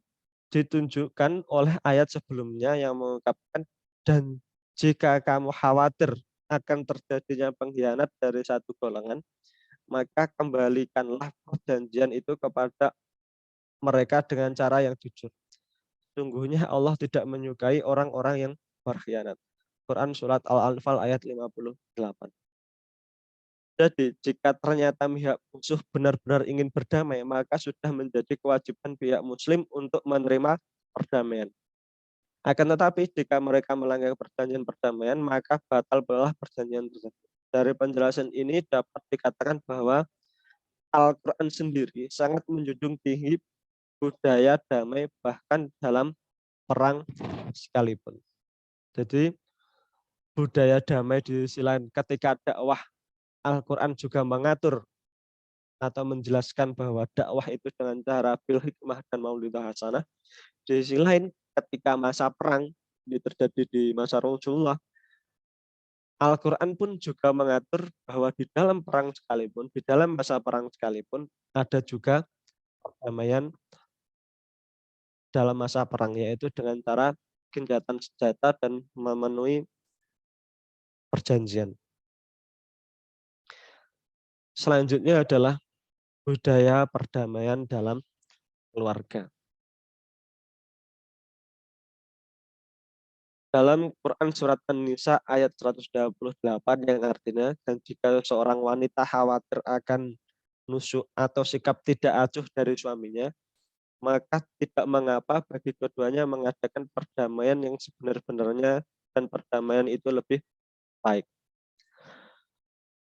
ditunjukkan oleh ayat sebelumnya yang mengungkapkan, dan jika kamu khawatir akan terjadinya pengkhianat dari satu golongan, maka kembalikanlah perjanjian itu kepada mereka dengan cara yang jujur. Sungguhnya Allah tidak menyukai orang-orang yang berkhianat. Quran surat Al-Anfal ayat 58. Jadi, jika ternyata pihak musuh benar-benar ingin berdamai, maka sudah menjadi kewajiban pihak muslim untuk menerima perdamaian. Akan tetapi, jika mereka melanggar perjanjian perdamaian, maka batal belah perjanjian tersebut. Dari penjelasan ini dapat dikatakan bahwa Al-Quran sendiri sangat menjunjung tinggi budaya damai bahkan dalam perang sekalipun. Jadi budaya damai di sisi lain ketika dakwah Al-Quran juga mengatur atau menjelaskan bahwa dakwah itu dengan cara bil hikmah dan maulidhah hasanah. Di sisi lain ketika masa perang ini terjadi di masa Rasulullah, Al-Quran pun juga mengatur bahwa di dalam perang sekalipun, di dalam masa perang sekalipun ada juga perdamaian dalam masa perang, yaitu dengan cara gencatan senjata dan memenuhi perjanjian. Selanjutnya adalah budaya perdamaian dalam keluarga. Dalam Quran surat An-Nisa ayat 128 yang artinya, dan jika seorang wanita khawatir akan nusuk atau sikap tidak acuh dari suaminya, maka tidak mengapa bagi keduanya mengadakan perdamaian yang sebenar-benarnya, dan perdamaian itu lebih baik.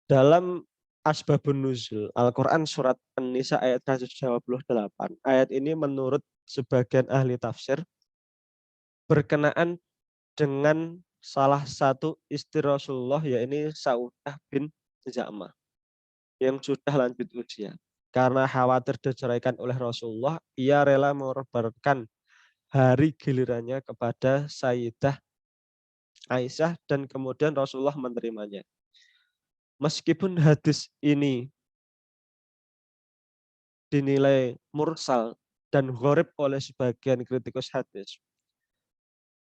Dalam Asbabun Nuzul Al-Quran surat An-Nisa ayat 128, ayat ini menurut sebagian ahli tafsir berkenaan dengan salah satu istri Rasulullah, yaitu Saudah bin Zam'ah yang sudah lanjut usia. Karena khawatir diceraikan oleh Rasulullah, ia rela mengorbankan hari gilirannya kepada Sayyidah Aisyah dan kemudian Rasulullah menerimanya. Meskipun hadis ini dinilai mursal dan gharib oleh sebagian kritikus hadis,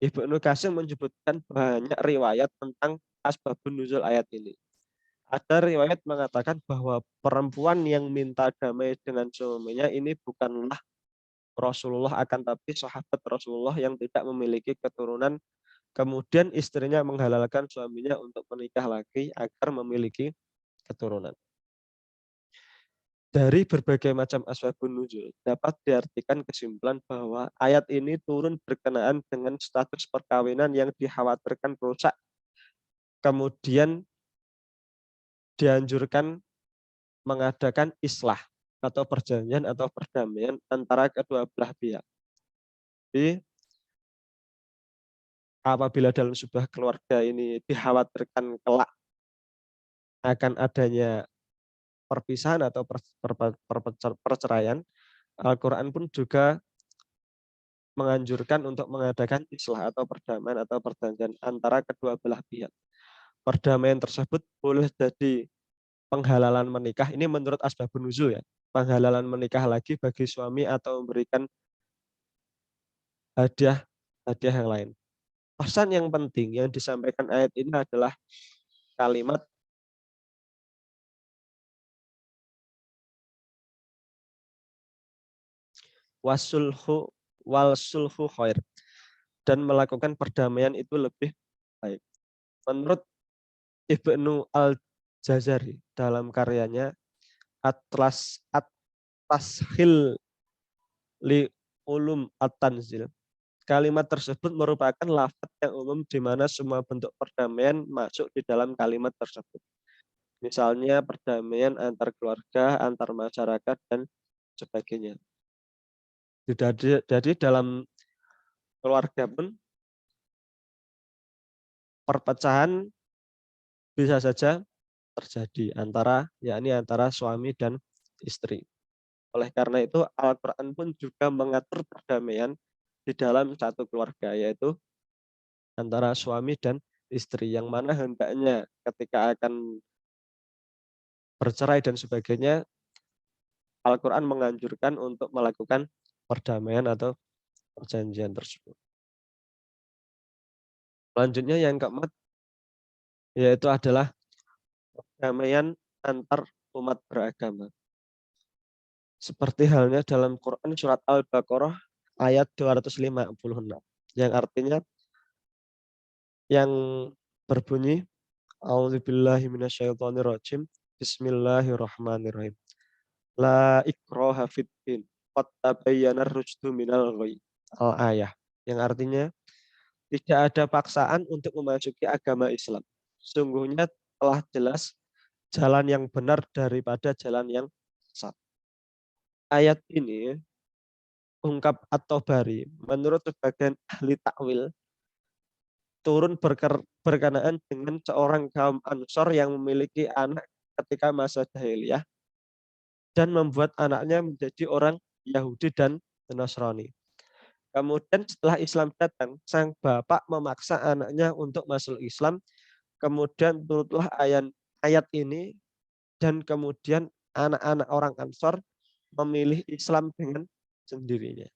Ibnu Katsir menyebutkan banyak riwayat tentang asbabun nuzul ayat ini. Ada riwayat mengatakan bahwa perempuan yang minta damai dengan suaminya ini bukanlah Rasulullah, akan tapi sahabat Rasulullah yang tidak memiliki keturunan Kemudian istrinya menghalalkan suaminya untuk menikah lagi agar memiliki keturunan. Dari berbagai macam asbabun nuzul dapat diartikan kesimpulan bahwa ayat ini turun berkenaan dengan status perkawinan yang dikhawatirkan rusak. Kemudian dianjurkan mengadakan islah atau perjanjian atau perdamaian antara kedua belah pihak. Jadi apabila dalam sebuah keluarga ini dikhawatirkan kelak akan adanya perpisahan atau perceraian, Al-Quran pun juga menganjurkan untuk mengadakan islah atau perdamaian atau perjanjian antara kedua belah pihak. Perdamaian tersebut boleh jadi penghalalan menikah, ini menurut asbabun nuzul ya, penghalalan menikah lagi bagi suami atau memberikan hadiah yang lain. Pesan yang penting yang disampaikan ayat ini adalah kalimat wasulhu wal sulhu khair, dan melakukan perdamaian itu lebih baik. Menurut Ibnu Al-Jazari dalam karyanya At-Tashil li Ulum At-Tanzil, kalimat tersebut merupakan lafaz yang umum di mana semua bentuk perdamaian masuk di dalam kalimat tersebut. Misalnya perdamaian antar keluarga, antar masyarakat, dan sebagainya. Jadi dalam keluarga pun perpecahan bisa saja terjadi yakni antara suami dan istri. Oleh karena itu Al-Quran pun juga mengatur perdamaian di dalam satu keluarga, yaitu antara suami dan istri, yang mana hendaknya ketika akan bercerai dan sebagainya, Al-Quran menganjurkan untuk melakukan perdamaian atau perjanjian tersebut. Selanjutnya yang keempat, yaitu adalah perdamaian antar umat beragama. Seperti halnya dalam Quran surat Al-Baqarah ayat 256, yang artinya yang berbunyi A'udzubillahi minasyaitonirrajim. Bismillahirrahmanirrahim. La ikraha fid din. Qad tabayyana ar-rusydu minal ghayy. Al-ayah. Yang artinya tidak ada paksaan untuk memasuki agama Islam. Sungguhnya telah jelas jalan yang benar daripada jalan yang sesat. Ayat ini ungkap At-Tabari menurut sebagian ahli takwil turun berkenaan dengan seorang kaum Ansor yang memiliki anak ketika masa jahiliyah dan membuat anaknya menjadi orang Yahudi dan Nasrani. Kemudian setelah Islam datang, sang bapak memaksa anaknya untuk masuk Islam. Kemudian turutlah ayat ini, dan kemudian anak-anak orang Ansor memilih Islam dengan sendirinya.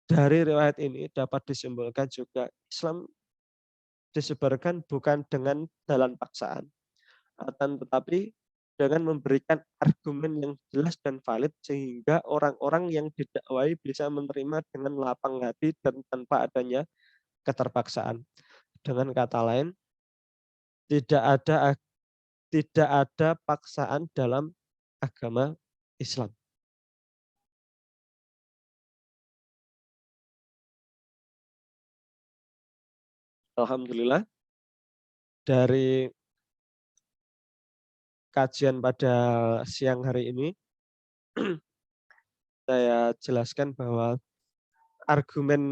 Dari riwayat ini dapat disimpulkan juga Islam disebarkan bukan dengan jalan paksaan, akan tetapi dengan memberikan argumen yang jelas dan valid sehingga orang-orang yang didakwai bisa menerima dengan lapang hati dan tanpa adanya keterpaksaan. Dengan kata lain, tidak ada paksaan dalam agama Islam. Alhamdulillah, dari kajian pada siang hari ini saya jelaskan bahwa argumen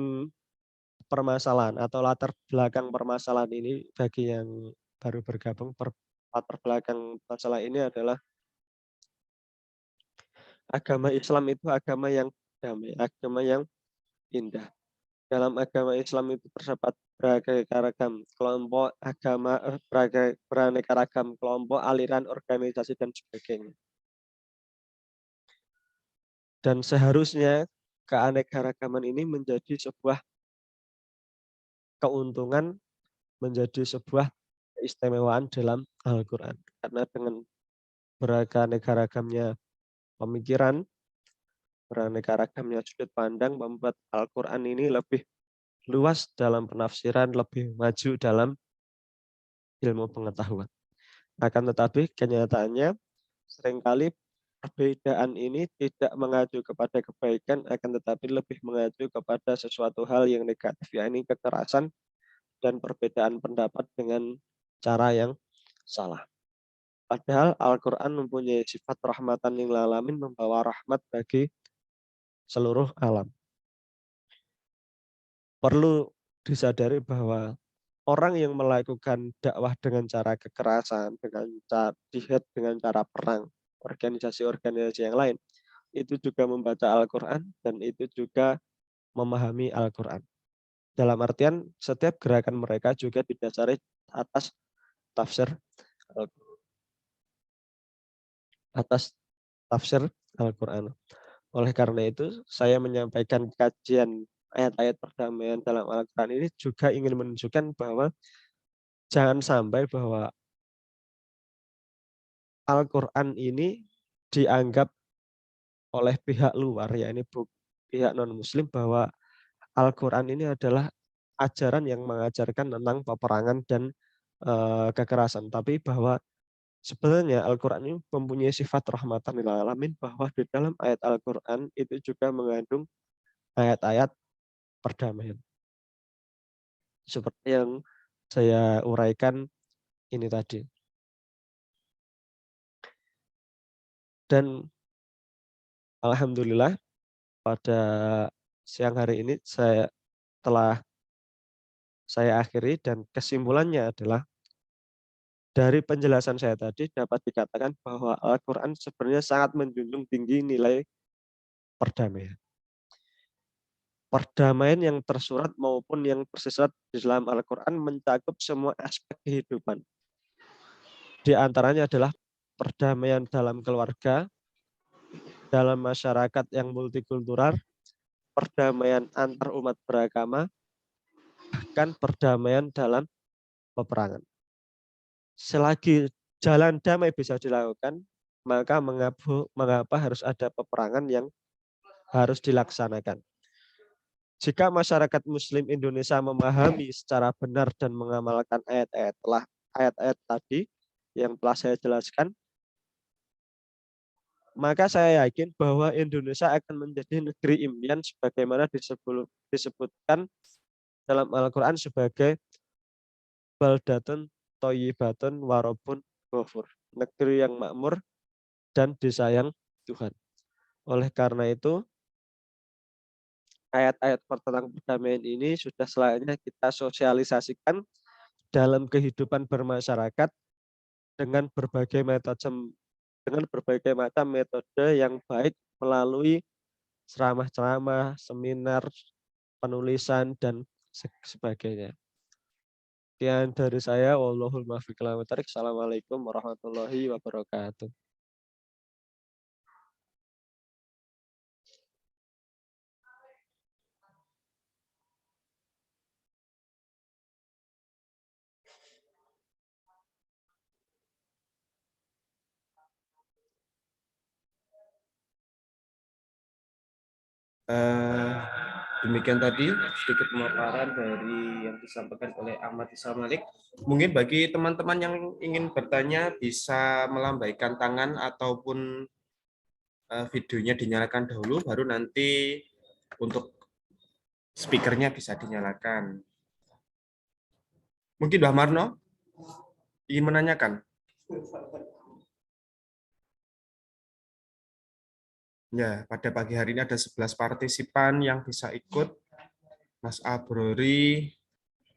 permasalahan atau latar belakang permasalahan ini bagi yang baru bergabung, latar belakang masalah ini adalah agama Islam itu agama yang damai, agama yang indah. Dalam agama Islam itu terdapat beraneka ragam kelompok agama, beraneka ragam kelompok, aliran, organisasi, dan sebagainya. Dan seharusnya keanekaragaman ini menjadi sebuah keuntungan, menjadi sebuah keistimewaan dalam Al-Quran. Karena dengan beraneka ragamnya pemikiran, beraneka ragamnya sudut pandang, membuat Al-Quran ini lebih luas dalam penafsiran, lebih maju dalam ilmu pengetahuan. Akan tetapi kenyataannya seringkali perbedaan ini tidak mengacu kepada kebaikan, akan tetapi lebih mengacu kepada sesuatu hal yang negatif, yakni kekerasan dan perbedaan pendapat dengan cara yang salah. Padahal Al-Quran mempunyai sifat rahmatan lil alamin, membawa rahmat bagi seluruh alam. Perlu disadari bahwa orang yang melakukan dakwah dengan cara kekerasan, dengan cara jihad, dengan cara perang, organisasi-organisasi yang lain, itu juga membaca Al-Quran dan itu juga memahami Al-Quran. Dalam artian setiap gerakan mereka juga didasari atas tafsir atas tafsir Al-Quran. Oleh karena itu, saya menyampaikan kajian ayat-ayat perdamaian dalam Al-Quran ini juga ingin menunjukkan bahwa jangan sampai bahwa Al-Quran ini dianggap oleh pihak luar, yakni pihak non-muslim, bahwa Al-Quran ini adalah ajaran yang mengajarkan tentang peperangan dan kekerasan. Tapi bahwa sebenarnya Al-Quran ini mempunyai sifat rahmatan lil alamin, bahwa di dalam ayat Al-Quran itu juga mengandung ayat-ayat perdamaian. Seperti yang saya uraikan ini tadi. Dan alhamdulillah pada siang hari ini telah saya akhiri, dan kesimpulannya adalah dari penjelasan saya tadi dapat dikatakan bahwa Al-Quran sebenarnya sangat menjunjung tinggi nilai perdamaian. Perdamaian yang tersurat maupun yang tersirat di dalam Al-Quran mencakup semua aspek kehidupan. Di antaranya adalah perdamaian dalam keluarga, dalam masyarakat yang multikultural, perdamaian antar umat beragama, bahkan perdamaian dalam peperangan. Selagi jalan damai bisa dilakukan, maka mengapa harus ada peperangan yang harus dilaksanakan? Jika masyarakat Muslim Indonesia memahami secara benar dan mengamalkan ayat-ayat tadi yang telah saya jelaskan, maka saya yakin bahwa Indonesia akan menjadi negeri impian sebagaimana disebutkan dalam Al-Quran sebagai baldatun thayyibatun warabun ghafur, negeri yang makmur dan disayang Tuhan. Oleh karena itu, ayat-ayat tentang perdamaian ini sudah selayaknya kita sosialisasikan dalam kehidupan bermasyarakat dengan berbagai macam metode yang baik, melalui ceramah-ceramah, seminar, penulisan, dan sebagainya. Sekian dari saya. Wallahul muwaffiq ila aqwamit thoriq. Assalamualaikum warahmatullahi wabarakatuh. Demikian tadi sedikit pemaparan dari yang disampaikan oleh Ahmad Isa Malik. Mungkin bagi teman-teman yang ingin bertanya bisa melambaikan tangan ataupun videonya dinyalakan dahulu, baru nanti untuk speakernya bisa dinyalakan. Mungkin Mbak Marno ingin menanyakan? Ya, pada pagi hari ini ada 11 partisipan yang bisa ikut. Mas Abrori,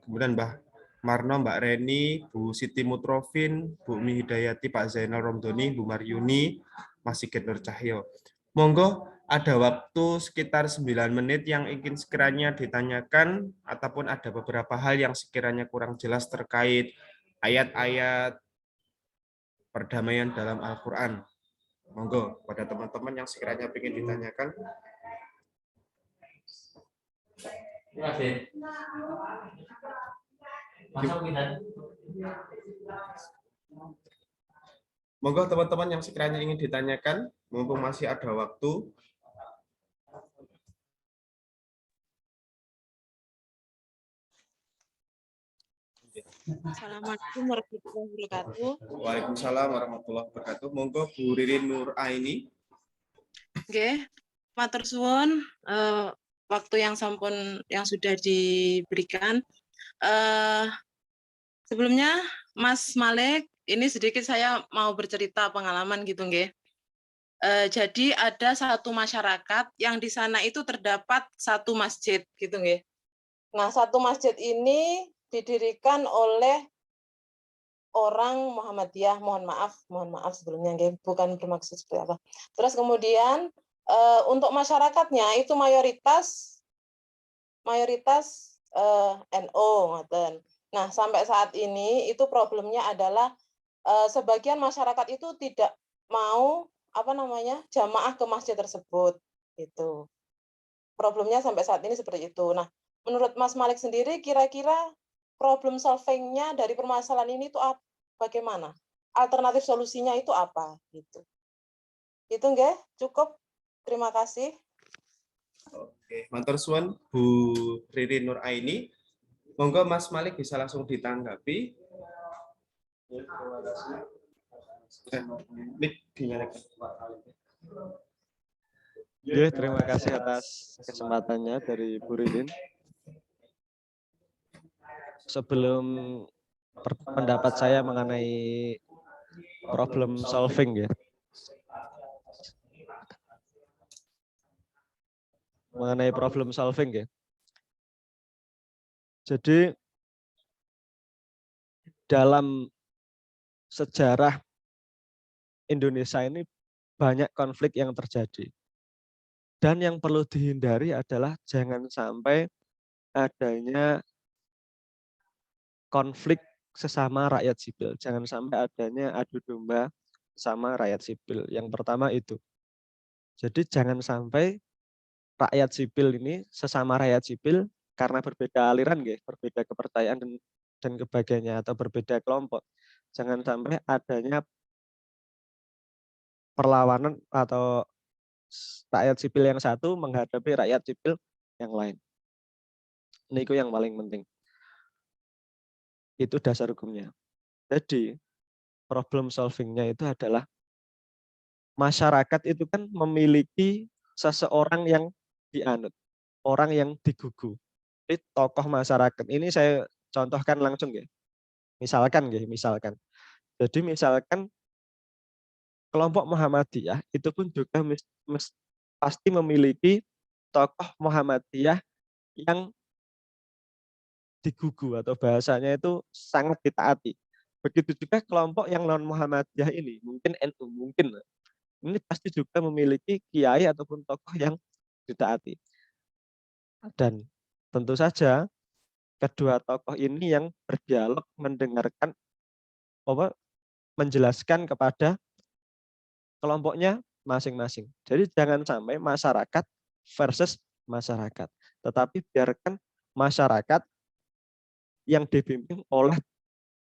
kemudian Mbak Marno, Mbak Reni, Bu Siti Mutrofin, Bu Mi Hidayati, Pak Zainal Romdoni, Bu Maryuni, Mas Sigit Nur Cahyo. Monggo, ada waktu sekitar 9 menit yang ingin sekiranya ditanyakan, ataupun ada beberapa hal yang sekiranya kurang jelas terkait ayat-ayat perdamaian dalam Al-Quran. Monggo, pada teman-teman yang sekiranya ingin ditanyakan. Monggo teman-teman yang sekiranya ingin ditanyakan, mumpung masih ada waktu. Assalamualaikum warahmatullahi wabarakatuh. Waalaikumsalam warahmatullahi wabarakatuh. Monggo Bu Ririn Nur Aini. Oke, matur suwun waktu yang sampun yang sudah diberikan. Sebelumnya Mas Malik, ini sedikit saya mau bercerita pengalaman gitu nggih. Jadi ada satu masyarakat yang di sana itu terdapat satu masjid gitu nggih. Nah, satu masjid ini didirikan oleh orang Muhammadiyah, mohon maaf sebelumnya nggih, bukan bermaksud seperti apa. Terus kemudian untuk masyarakatnya itu mayoritas NU ngoten. Nah, sampai saat ini itu problemnya adalah sebagian masyarakat itu tidak mau jamaah ke masjid tersebut gitu. Problemnya sampai saat ini seperti itu. Nah, menurut Mas Malik sendiri kira-kira problem solving-nya dari permasalahan ini itu bagaimana? Alternatif solusinya itu apa gitu. Itu nggih, cukup. Terima kasih. Oke, matur suwun Bu Ririn Nur Aini. Monggo Mas Malik bisa langsung ditanggapi. Terima kasih. Terima kasih atas kesempatannya dari Bu Ririn. Sebelum pendapat saya mengenai problem solving ya. Mengenai problem solving ya. Jadi dalam sejarah Indonesia ini banyak konflik yang terjadi. Dan yang perlu dihindari adalah jangan sampai adanya konflik sesama rakyat sipil. Jangan sampai adanya adu domba sama rakyat sipil. Yang pertama itu. Jadi jangan sampai rakyat sipil ini sesama rakyat sipil karena berbeda aliran, berbeda kepercayaan dan kebagiannya atau berbeda kelompok. Jangan sampai adanya perlawanan atau rakyat sipil yang satu menghadapi rakyat sipil yang lain. Ini itu yang paling penting. Itu dasar hukumnya. Jadi problem solvingnya itu adalah masyarakat itu kan memiliki seseorang yang dianut, orang yang digugu. Jadi tokoh masyarakat ini saya contohkan langsung ya. Misalkan. Jadi misalkan kelompok Muhammadiyah itu pun juga pasti memiliki tokoh Muhammadiyah yang digugu atau bahasanya itu sangat ditaati. Begitu juga kelompok yang non Muhammadiyah ini, mungkin NU, ini pasti juga memiliki kiai ataupun tokoh yang ditaati. Dan tentu saja kedua tokoh ini yang berdialog mendengarkan menjelaskan kepada kelompoknya masing-masing. Jadi jangan sampai masyarakat versus masyarakat, tetapi biarkan masyarakat yang dibimbing oleh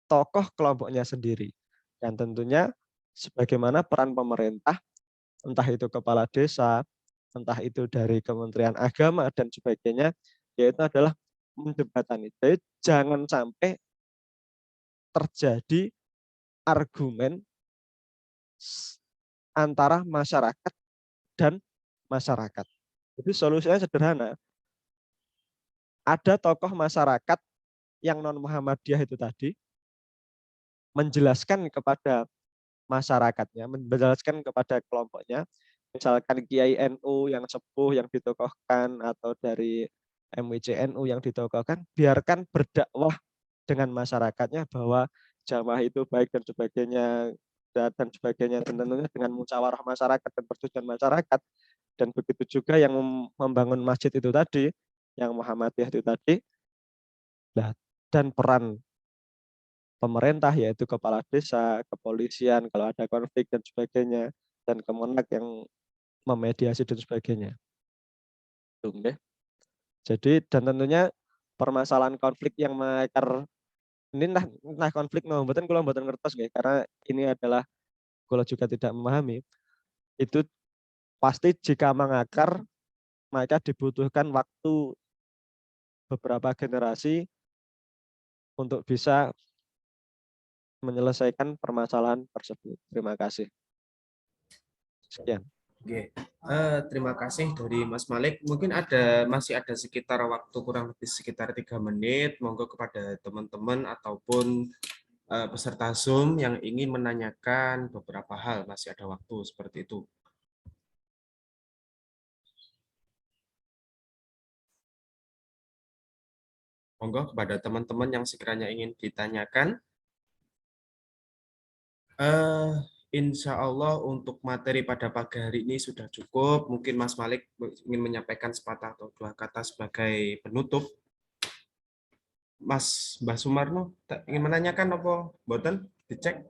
tokoh kelompoknya sendiri. Dan tentunya sebagaimana peran pemerintah, entah itu kepala desa, entah itu dari Kementerian Agama dan sebagainya, yaitu adalah menjembatani. Jadi jangan sampai terjadi argumen antara masyarakat dan masyarakat. Jadi solusinya sederhana. Ada tokoh masyarakat yang non Muhammadiyah itu tadi menjelaskan kepada masyarakatnya, menjelaskan kepada kelompoknya, misalkan Kiai NU yang sepuh yang ditokohkan atau dari MWC NU yang ditokohkan, biarkan berdakwah dengan masyarakatnya bahwa jamaah itu baik dan sebagainya dan tentunya dengan musyawarah masyarakat dan persetujuan masyarakat. Dan begitu juga yang membangun masjid itu tadi, yang Muhammadiyah itu tadi, dan peran pemerintah yaitu kepala desa, kepolisian kalau ada konflik dan sebagainya, dan Kemenak yang memediasi dan sebagainya. Jadi dan tentunya permasalahan konflik yang mengakar ini nah konflik mboten kula mboten ngertos nggih, karena ini adalah kula juga tidak memahami. Itu pasti jika mengakar maka dibutuhkan waktu beberapa generasi untuk bisa menyelesaikan permasalahan tersebut. Terima kasih. Sekian. Oke. Terima kasih dari Mas Malik. Mungkin masih ada sekitar waktu kurang lebih sekitar 3 menit. Monggo kepada teman-teman ataupun peserta Zoom yang ingin menanyakan beberapa hal, masih ada waktu seperti itu. Monggo kepada teman-teman yang sekiranya ingin ditanyakan. Insya Allah untuk materi pada pagi hari ini sudah cukup. Mungkin Mas Malik ingin menyampaikan sepatah atau dua kata sebagai penutup. Mbah Sumarno ingin menanyakan apa? Boten dicek.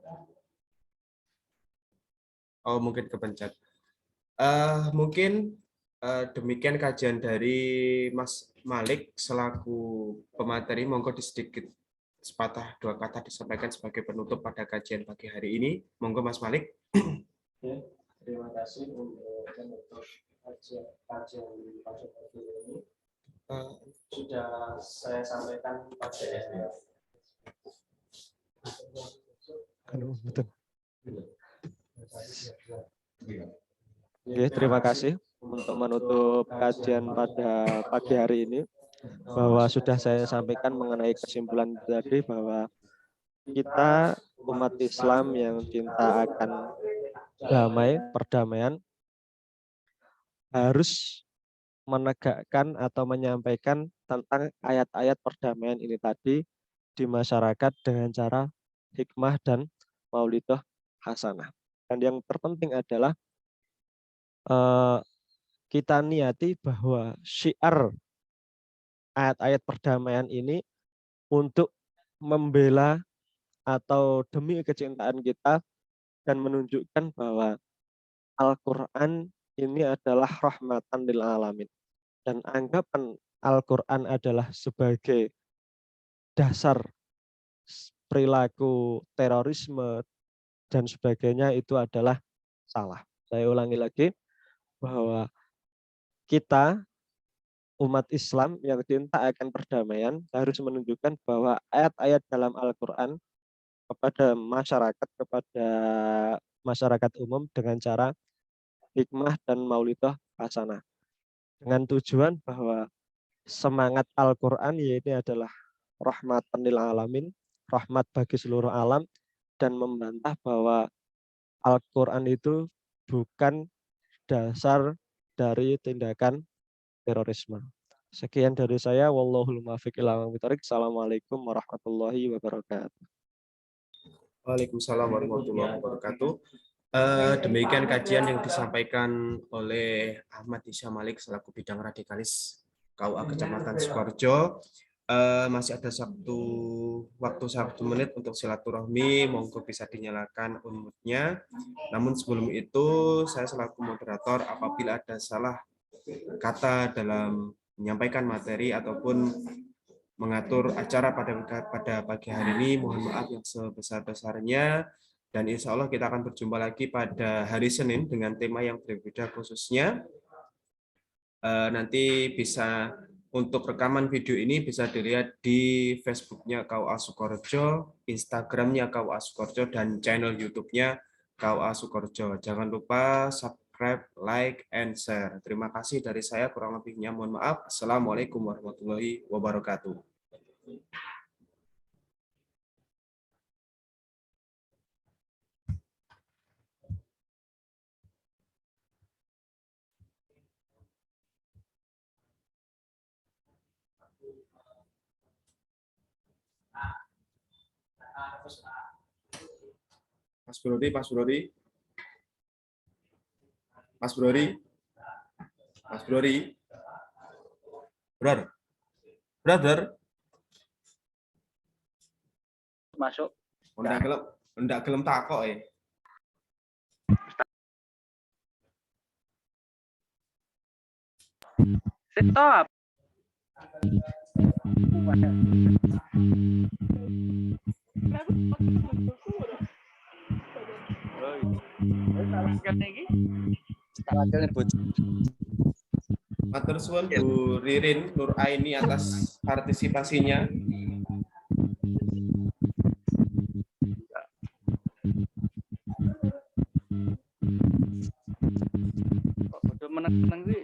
Oh, mungkin kepencet. Mungkin demikian kajian dari Mas Malik selaku pemateri. Monggo sedikit sepatah dua kata disampaikan sebagai penutup pada kajian pagi hari ini. Monggo Mas Malik. Terima kasih untuk kajian pagi ini. Sudah saya sampaikan pada terima kasih untuk menutup kajian pada pagi hari ini, bahwa sudah saya sampaikan mengenai kesimpulan tadi bahwa kita umat Islam yang cinta akan damai, perdamaian, harus menegakkan atau menyampaikan tentang ayat-ayat perdamaian ini tadi di masyarakat dengan cara hikmah dan maulidah hasanah. Dan yang terpenting adalah kita niati bahwa syiar ayat-ayat perdamaian ini untuk membela atau demi kecintaan kita dan menunjukkan bahwa Al-Quran ini adalah rahmatan lil alamin. Dan anggapan Al-Quran adalah sebagai dasar perilaku terorisme dan sebagainya itu adalah salah. Saya ulangi lagi bahwa kita umat Islam yang cinta akan perdamaian harus menunjukkan bahwa ayat-ayat dalam Al-Quran kepada masyarakat umum dengan cara hikmah dan maulidah hasanah. Dengan tujuan bahwa semangat Al-Quran yaitu adalah rahmatan lil alamin, rahmat bagi seluruh alam, dan membantah bahwa Al-Quran itu bukan dasar dari tindakan terorisme. Sekian dari saya. Wallahul muwaffiq ila aqwamit thoriq. Assalamualaikum warahmatullahi wabarakatuh. Waalaikumsalam warahmatullahi wabarakatuh. Demikian kajian yang disampaikan oleh Ahmad Isya Malik selaku bidang radikalis KUA Kecamatan Sukoharjo. Masih ada waktu 1 menit untuk silaturahmi, monggo bisa dinyalakan unmute-nya. Namun sebelum itu saya selaku moderator apabila ada salah kata dalam menyampaikan materi ataupun mengatur acara pada pagi hari ini, mohon maaf yang sebesar-besarnya. Dan insya Allah kita akan berjumpa lagi pada hari Senin dengan tema yang berbeda khususnya. Nanti bisa untuk rekaman video ini bisa dilihat di Facebook-nya KUA Sukoharjo, Instagram-nya KUA Sukoharjo, dan channel YouTube-nya KUA Sukoharjo. Jangan lupa subscribe, like, and share. Terima kasih dari saya, kurang lebihnya mohon maaf. Assalamualaikum warahmatullahi wabarakatuh. Mas Brody, brother, masuk. Ndak gelem takok ya. Stop. Matur suwun Bu Ririn Nur Aini atas partisipasinya. menang sih?